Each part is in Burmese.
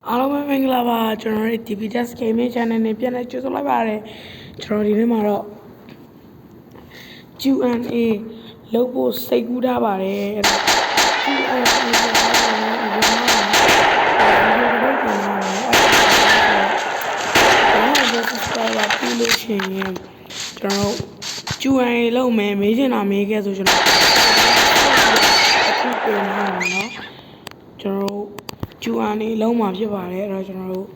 အားလုံးပဲမင်္ဂလာပါကျွန်တော်တို့ DPTS Gaming Channel နဲ့ပြန်လည်ကြိုဆိုလိုက်ပါတယ်ကျွန်တော်ဒီနေ့မှာတော့ Q&A လုပ်ဖို့စိတ်ကူးထားပါတယ်အဲ့တော့ Q&A လုပ်ဖို့အရင်ကဒီလိုပြန်လာတယ် subscriber ပြီးလို့ရှိရင်ကျွန်တော် Q&A လုပ်မယ်မေးချင်တာမေးခဲ့ဆိုကျွန်တော်အခုပြန်လာတယ်နော်ကျွန်တော်Q&A လုံးမှာဖြစ်ပါတယ်အဲ့တော့ကျွန်တော်တို့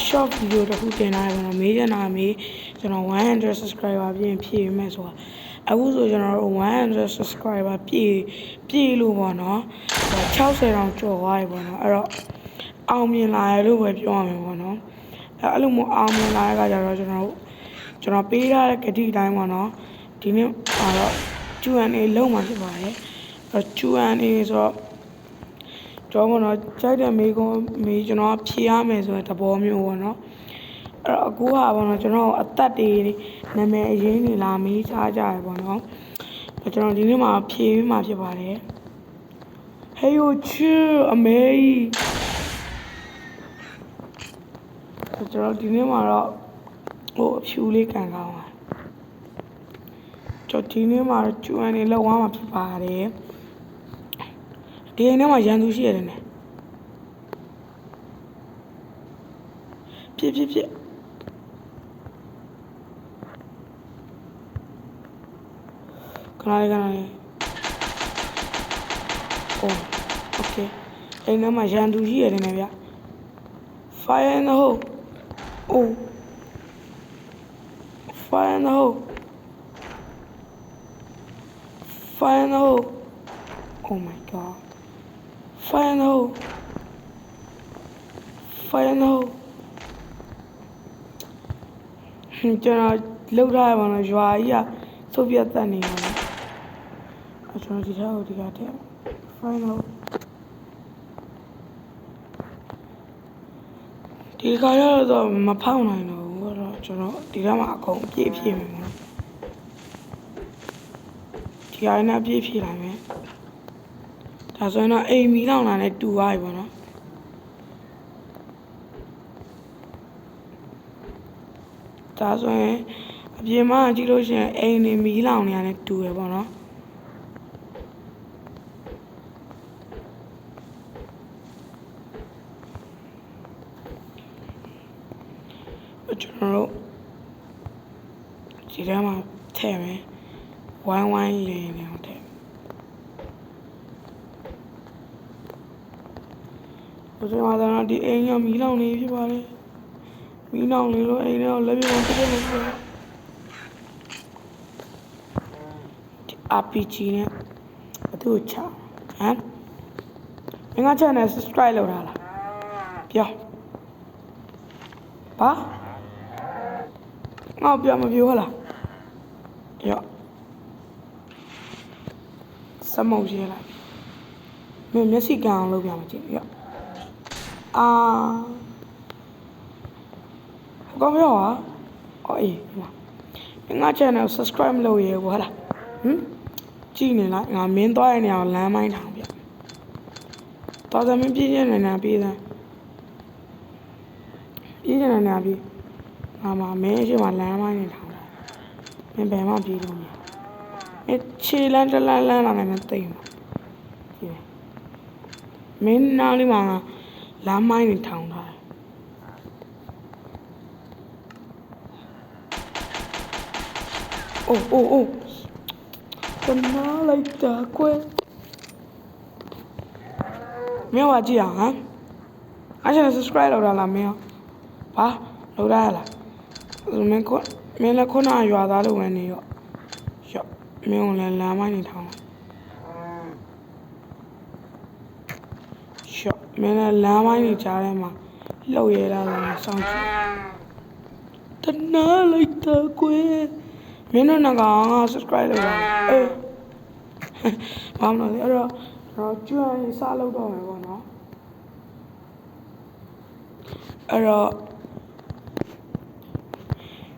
short video တစ်ခုတင်ထားတယ်ပေါ့နော်မေးချင်တာမေးကျွန်တော်100 subscriber ပြည့်ဖြည့်မယ်ဆိုတာအခုဆိုကျွန်တော်တို့100 subscriber ပြည့်လို့ပေါ့နော်60တောင်ကျော်သွားပြီပေါ့နော်အဲ့တော့အောင်မြင်လာရလို့ပဲပြောရမယ်ပေါ့နော်အဲ့လိုမျိုးအောင်မြင်လာတဲ့အခါကျတော့ကျွန်တော်ပေးထားတဲ့ဂတိတိုင်းပေါ့နော်ဒီနေ့တော့ Q&A လုံးမှာဖြစ်ပါတယ်အဲ့တော့ Q&A ဆိုတော့ကျွန်တော်ကြိုက်တဲ့မေးခွန်းမေးကျွန်တော်ဖြေရမယ်ဆိုတဲ့သဘောမျိုးပေါ့နော်အဲ့တော့အခုဟာပေါ့နော်ကျွန်တော်အသက်တွေနာမည်အရင်းတွေလာမေးချကြရပေါ့နော်ကျွန်တော်ဒီနေ့မှာဖြေပြီးမှဖြစ်ပါတယ် Hey yo chill အမေကျွန်တော်ဒီနေ့မှာတော့ဟိုအဖြူလေးကန်ကောင်းပါကျွန်တော်ဒီနေ့မှာQ&Aလောက်သွားမှာဖြစ်ပါတယ်ဒီနေ့မှာရန်သူရှိရတယ်နဲ့ဖြစ်ခဏလေးโอเคအဲ့နေ့မှာရန်သူရှိရတယ်နဲ့ဗျ Fire in the hole oh Fire in the hole Fire in the hole oh my god Fire in the hole Fire in the hole ကျွန်တော်လောက်ထားရပါတော့ရွာကြီးကစုပ်ပြတ်တက်နေတယ်ကျွန်တော်ဒီထားကိုဒီကတည်းက Fire in the hole ဒီခါရတော့မဖောက်နိုင်တော့ဘူးအဲ့တော့ကျွန်တော်ဒီထဲမှာအကုန်ပြည့်မယ်ပေါ့နော်ဒီဟာနဲ့ပြည့်လိုက်မယ်ဒါဆိုရင်တော့အိမ်မီလောင်လာနဲ့တူသွားပြီပေါ့နော်ဒါဆိုရင်အပြင်မှာကြည့်လို့ရှိရင်အိမ်နေမီလောင်နေရတယ်တူရပေါ့နော်ကျွန်တော်တို့ဒီထဲမှာထည့်မယ်ဝိုင်းလေးနေအောင်ထည့်ဘယ်မှာတော့ဒီအိမ်ကမီလောင်နေဖြစ်ပါလေမီးနောင်နေလို့အိမ်ထဲကိုလက်ပြပုံပြည့်နေပြီဒီ RPG နဲ့ဘသူ့ချဟမ်မင်းက channel subscribe လုပ်ထားလားပြောဘာငါ့ပြောမပြောဟလားရောစမောက်ရေးလိုက်မင်းမျက်စိကအောင်လုပ်ပြမှာကြည့်ရောကောင်းရောအေးငါ channel subscribe မလုပ်ရဘူးဟလားကြည့်နေလားငါမင်းသွားရနေအောင်လမ်းမိုင်းထောင်ပြတော်သမင်းပြည့်နေနေပြီးသားပြည့်နေနေပြီးမမင်းရှိမှလမ်းမိုင်းနေထောင်တာမင်းဘယ်မှပြေးလို့မရခြေလန်းတလန်းလာနေနေတိမ်ပါကြည့်မင်းနားလေးမှာလမ်းမိုင်းနေထောင်တာOh, တနာလိုက်တာကွယ်မင်းကကြည့်အောင်ဟမ်အားချင် subscribe လုပ်တာလားမင်းဘာလုပ်ရလားမင်းလည်းခုနရွာသားလို့ဝင်နေရောမင်းကလည်းလမ်းမိုင်းနေထောင်မင်းလည်းလမ်းမိုင်းနေကြားထဲမှာလှုပ်ရတာလားစောင့်ကြည့်တနာလိုက်တာကွယ်မင်းတို့ငါ subscribe လုပ်ပါဘာမှမလုပ်အဲ့တော့ကျွမ်းစလုပ်တော့မယ်ပေါ့နော်အဲ့တော့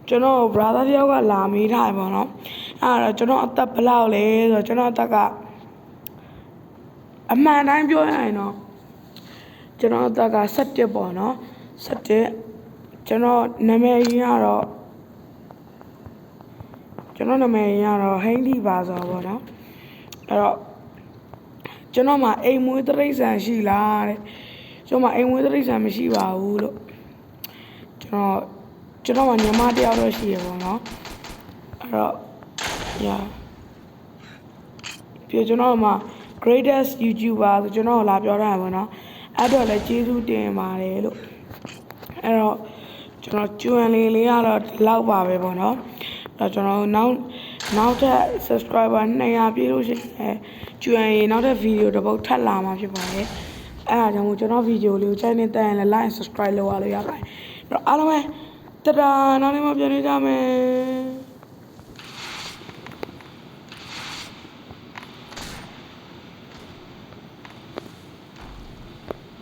ကျွန်တော် brother တယောက်ကလာမေးထားတယ်ပေါ့နော်အဲ့တော့ကျွန်တော်အသက်ဘယ်လောက်လဲဆိုတော့ကျွန်တော်အသက်ကအမှန်တိုင်းပြောရရင်တော့ ကျွန်တော်အသက်က17ပေါ့နော်17ကျွန်တော်နာမည်ရင်းကတော့ဟိင်းလီပါဆိုတော့ပေါ့နော်အဲ့တော့ကျွန်တော်မှာအိမ်မွေးတိရစ္ဆာန်ရှိလားတဲ့ကျွန်တော်မှာအိမ်မွေးတိရစ္ဆာန်မရှိပါဘူးလို့ကျွန်တော်မှာညီမတယောက်တော့ရှိရပေါ့နော်အဲ့တော့ပြီးကျွန်တော်မှာ greatest YouTuber ဆိုကျွန်တော်လာပြောတာပေါ့နော်အဲ့တော့လည်းကျေးဇူးတင်ပါတယ်လို့အဲ့တော့ကျွန်တော်ကျွမ်းလေးကတော့ဒီလောက်ပါပဲပေါ့နော်အဲ့တော့ကျွန်တော်နောက်ထပ် subscriber 200ပြည့်လို့ရှိရင်ကျွမ်းရင်နောက်ထပ်ဗီဒီယိုတစ်ပုဒ်ထပ်လာမှာဖြစ်ပါတယ်အဲ့ဒါကြောင့်မို့ကျွန်တော်ဗီဒီယိုလေးကိုကြိုက်နေတဲ့ရင်လည်း like subscribe လုပ်ရလို့ရပါတယ်အဲ့တော့အားလုံးပဲတဒါနောက်နေ့မှပြန်နေကြမယ်